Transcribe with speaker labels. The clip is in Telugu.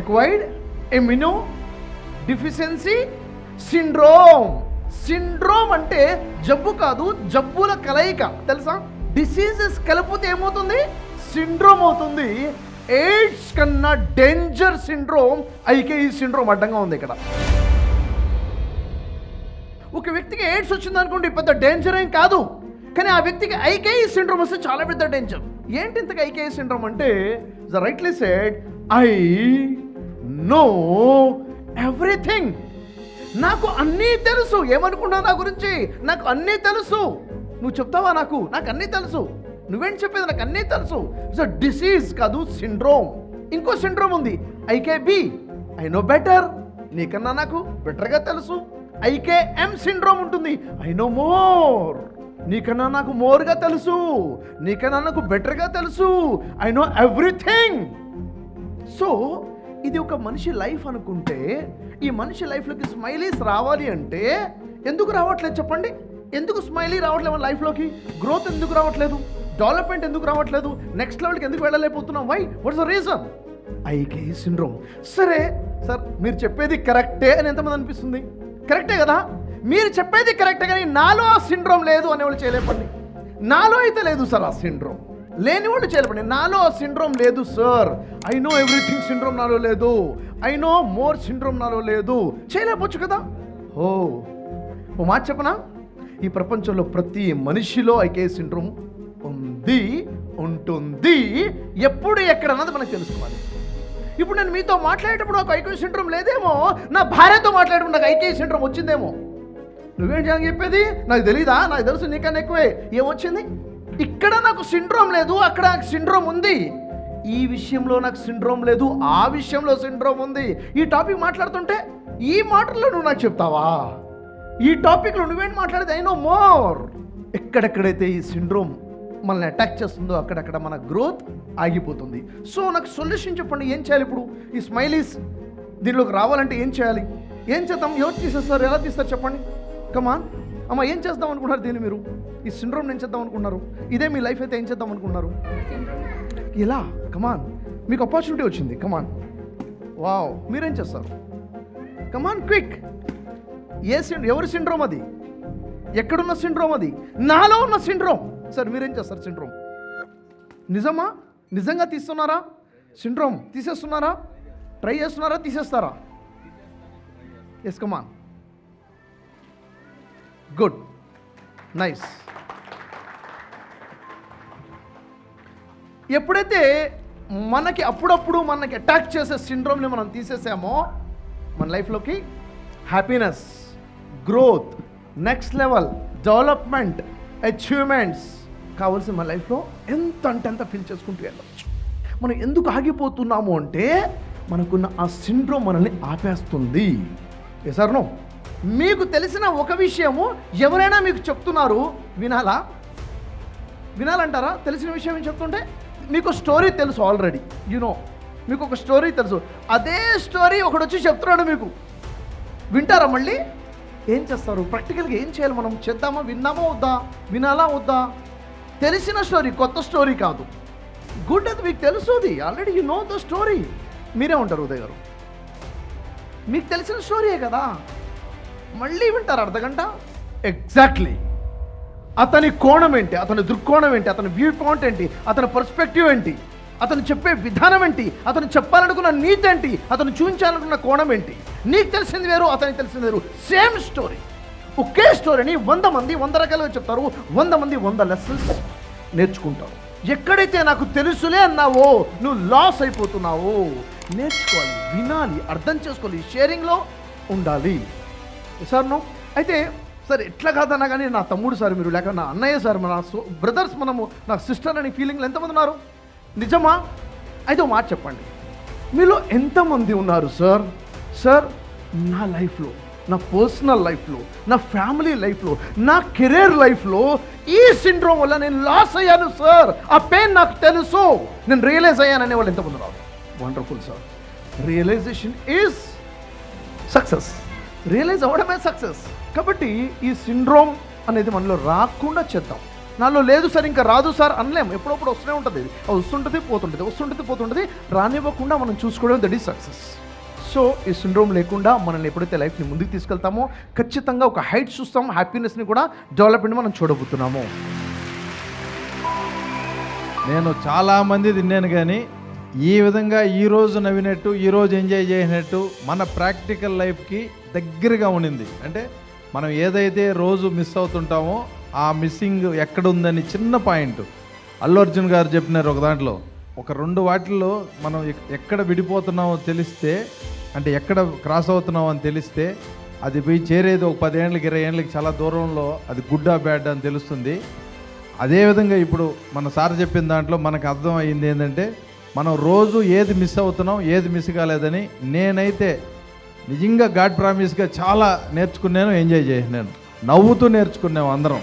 Speaker 1: Acquired immuno deficiency syndrome. Syndrome అంటే జబ్బు కాదు, జబ్బుల కలయిక, తెలుసా? డిసీజెస్ కలిపితే ఏమవుతుంది? సిండ్రోమ్ అవుతుంది. ఎయిడ్స్ కన్నా డేంజర్ సిండ్రోమ్ ఐకేఈ సిండ్రోమ్ అడ్డంగా ఉంది ఇక్కడ. ఒక వ్యక్తికి ఎయిడ్స్ వచ్చింది అనుకోండి, పెద్ద డేంజర్ ఏం కాదు, కానీ ఆ వ్యక్తికి ఐకేఈ సిండ్రోమ్ వస్తే చాలా పెద్ద డేంజర్. ఏంటి ఇంతకు ఐకేఈ సిండ్రోమ్ అంటే, the rightly said, I know everything. నాకు అన్నీ తెలుసు. ఏమనుకున్నావు నా గురించి? నాకు అన్నీ తెలుసు. నువ్వు చెప్తావా? నాకు అన్నీ తెలుసు. నువ్వేం చెప్పేది? నాకు అన్నీ తెలుసు. సో డిసీజ్ కాదు, సిండ్రోమ్. ఇంకో సిండ్రోమ్ ఉంది, ఐకేబి, ఐ నో బెటర్. నీకన్నా నాకు బెటర్గా తెలుసు. ఐకేఎం సిండ్రోమ్ ఉంటుంది, ఐ నో మోర్. నీకన్నా నాకు మోర్గా తెలుసు, నీకన్నా నాకు బెటర్గా తెలుసు, ఐ నో ఎవ్రీథింగ్. సో ఇది ఒక మనిషి లైఫ్ అనుకుంటే, ఈ మనిషి లైఫ్లోకి స్మైలీస్ రావాలి అంటే ఎందుకు రావట్లేదు చెప్పండి? ఎందుకు స్మైలీ రావట్లేదు మన లైఫ్లోకి? గ్రోత్ ఎందుకు రావట్లేదు? డెవలప్మెంట్ ఎందుకు రావట్లేదు? నెక్స్ట్ లెవెల్కి ఎందుకు వెళ్ళలేకపోతున్నాం? Why? What's the reason? IKEA syndrome. సరే సార్, మీరు చెప్పేది కరెక్టే అని ఎంతమంది అనిపిస్తుంది? కరెక్టే కదా, మీరు చెప్పేది కరెక్టే, కానీ నాలో ఆ సిండ్రోమ్ లేదు అనేవాళ్ళు చేయలేపండి. నాలో అయితే లేదు సార్ ఆ సిండ్రోమ్. లేని వాళ్ళు చేయలేపండి. నాలో ఆ సిండ్రోమ్ లేదు sir. I know everything syndrome నాలో లేదు. ఐ నో మోర్ సిండ్రోమ్ నాలో లేదు. చేయలేకపోవచ్చు కదా. ఓ మాట చెప్పనా? ఈ ప్రపంచంలో ప్రతి మనిషిలో ఐకేఈ సిండ్రోమ్ ఉంది, ఉంటుంది. ఎప్పుడు ఎక్కడన్నది మనకు తెలుసుకోవాలి. ఇప్పుడు నేను మీతో మాట్లాడేటప్పుడు నాకు ఐకేఈ సిండ్రోమ్ లేదేమో, నా భార్యతో మాట్లాడేటప్పుడు నాకు ఐకేఈ సిండ్రోమ్ వచ్చిందేమో. నువ్వేం చెప్పేది? నాకు తెలీదా? నాకు తెలుసు, నీకన్నా ఎక్కువే. ఏమొచ్చింది? ఇక్కడ నాకు సిండ్రోమ్ లేదు, అక్కడ నాకు సిండ్రోమ్ ఉంది. ఈ విషయంలో నాకు సిండ్రోమ్ లేదు, ఆ విషయంలో సిండ్రోమ్ ఉంది. ఈ టాపిక్ మాట్లాడుతుంటే ఈ మాటల్లో నువ్వు నాకు చెప్తావా? ఈ టాపిక్లో నువ్వేంటి మాట్లాడేది? I know more. ఎక్కడెక్కడైతే ఈ సిండ్రోమ్ మనల్ని అటాక్ చేస్తుందో అక్కడక్కడ మన గ్రోత్ ఆగిపోతుంది. సో నాకు సొల్యూషన్ చెప్పండి, ఏం చేయాలి ఇప్పుడు? ఈ స్మైలీస్ దీనిలోకి రావాలంటే ఏం చేయాలి? ఏం చేద్దాం? ఎవరు తీసేస్తారు? ఎలా తీస్తారు చెప్పండి? కమాన్ అమ్మ, ఏం చేద్దాం అనుకున్నారు దీన్ని? మీరు ఈ సిండ్రోమ్ ఏం చేద్దాం అనుకున్నారు? ఇదే మీ లైఫ్ అయితే ఏం చేద్దాం అనుకున్నారు? ఇలా కమాన్, మీకు ఆపర్చునిటీ వచ్చింది. కమాన్, వావ్, మీరేం చేస్తారు? Come on quick. ఎవరి సిండ్రోమ్ అది? ఎక్కడున్న సిండ్రోమ్ అది? నాలో ఉన్న సిండ్రోమ్. సార్ మీరేం చేస్తారు? సిండ్రోమ్ నిజమా? నిజంగా తీస్తున్నారా? సిండ్రోమ్ తీసేస్తున్నారా? ట్రై చేస్తున్నారా? తీసేస్తారా? ఎస్, కమాన్, గుడ్, నైస్. ఎప్పుడైతే మనకి అప్పుడప్పుడు మనకి అటాక్ చేసే సిండ్రోమ్ని మనం తీసేసామో, మన లైఫ్లోకి happiness, growth, next level, development, achievements కావాల్సిన మన లైఫ్లో ఎంత అంటే అంత ఫీల్ చేసుకుంటూ వెళ్ళవచ్చు. మనం ఎందుకు ఆగిపోతున్నాము అంటే, మనకున్న ఆ సిండ్రోమ్ మనల్ని ఆపేస్తుంది. సార్ నో, మీకు తెలిసిన ఒక విషయము ఎవరైనా మీకు చెప్తున్నారు, వినాలంటారా? తెలిసిన విషయం ఏం చెప్తుంటే మీకు స్టోరీ తెలుసు ఆల్రెడీ, మీకు ఒక స్టోరీ తెలుసు. అదే స్టోరీ ఒకడు వచ్చి చెప్తున్నాడు మీకు, వింటారా? మళ్ళీ ఏం చేస్తారు? ప్రాక్టికల్గా ఏం చేయాలి? మనం చేద్దామా? విన్నామా వద్దా? వినాలా వద్దా? తెలిసిన స్టోరీ, కొత్త స్టోరీ కాదు. గుడ్, అది మీకు తెలుసుది already, you know the story. మీరే ఉంటారు ఉదయ్ గారు, మీకు తెలిసిన స్టోరీయే కదా, మళ్ళీ వింటారు అర్ధగంట. ఎగ్జాక్ట్లీ. అతని కోణం ఏంటి, అతని దృక్కోణం ఏంటి, అతని వ్యూ పాయింట్ ఏంటి, అతని పర్స్పెక్టివ్ ఏంటి, అతను చెప్పే విధానం ఏంటి, అతను చెప్పాలనుకున్న నీతి ఏంటి, అతను చూపించాలనుకున్న కోణం ఏంటి, నీకు తెలిసింది వేరు, అతనికి తెలిసింది వేరు. సేమ్ స్టోరీ, ఒకే స్టోరీని 100 మంది 100 రకాలుగా చెప్తారు. 100 మంది 100 లెసన్స్ నేర్చుకుంటారు. ఎక్కడైతే నాకు తెలుసులే అన్నావో నువ్వు లాస్ అయిపోతున్నావు. నేర్చుకోవాలి, వినాలి, అర్థం చేసుకోవాలి, షేరింగ్లో ఉండాలి. సార్ నో అయితే సార్ ఎట్లా కాదన్నా కానీ నా తమ్ముడు సార్ మీరు, లేక నా అన్నయ్య సార్, మన బ్రదర్స్, మనము నా సిస్టర్ అని ఫీలింగ్లు ఎంతమంది ఉన్నారు? నిజమా? అయితే మాట చెప్పండి, మీలో ఎంతమంది ఉన్నారు సార్? సార్ నా లైఫ్లో, నా పర్సనల్ లైఫ్లో, నా ఫ్యామిలీ లైఫ్లో, నా కెరీర్ లైఫ్లో ఈ సిండ్రోమ్ వల్ల నేను లాస్ అయ్యాను సార్, ఆ పెయిన్ నాకు తెలుసు, నేను రియలైజ్ అయ్యాను అనేవాళ్ళు ఎంతమంది ఉన్నారు? Wonderful sir. Realization is success. Realize అవ్వడమే సక్సెస్. కాబట్టి ఈ సిండ్రోమ్ అనేది మనలో రాకుండా చేద్దాం. నాలో లేదు సార్, ఇంకా రాదు సార్ అనలేం. ఎప్పుడప్పుడు వస్తూనే ఉంటుంది, అది వస్తుంటుంది పోతుంటుంది. రానివ్వకుండా మనం చూసుకోవడం దట్ ఈస్ సక్సెస్. సో ఈ సిండ్రోమ్ లేకుండా మనల్ని ఎప్పుడైతే లైఫ్ని ముందుకు తీసుకెళ్తామో ఖచ్చితంగా ఒక హైట్ చూస్తాం, హ్యాపీనెస్ని కూడా డెవలప్మెంట్ మనం చూడబోతున్నాము.
Speaker 2: నేను చాలామంది తిన్నాను, కానీ ఈ విధంగా ఈరోజు నవ్వినట్టు, ఈరోజు ఎంజాయ్ చేసినట్టు మన ప్రాక్టికల్ లైఫ్కి దగ్గరగా ఉండింది. అంటే మనం ఏదైతే రోజు మిస్ అవుతుంటామో ఆ మిస్సింగ్ ఎక్కడుందని చిన్న పాయింట్ అల్లు అర్జున్ గారు చెప్పినారు ఒక దాంట్లో. ఒక 2 వాటిల్లో మనం ఎక్కడ విడిపోతున్నామో తెలిస్తే, అంటే ఎక్కడ క్రాస్ అవుతున్నామో అని తెలిస్తే, అది పోయి చేరేది ఒక 10 ఏళ్ళకి 20 ఏళ్ళకి చాలా దూరంలో, అది గుడ్ ఆ బ్యాడ్ అని తెలుస్తుంది. అదేవిధంగా ఇప్పుడు మన సార్ చెప్పిన దాంట్లో మనకు అర్థం అయ్యింది ఏంటంటే, మనం రోజు ఏది మిస్ అవుతున్నాం, ఏది మిస్ కాలేదని. నేనైతే నిజంగా గాడ్ ప్రామిస్గా చాలా నేర్చుకున్నాను, ఎంజాయ్ చేసినాను, నవ్వుతూ నేర్చుకున్నాము అందరం.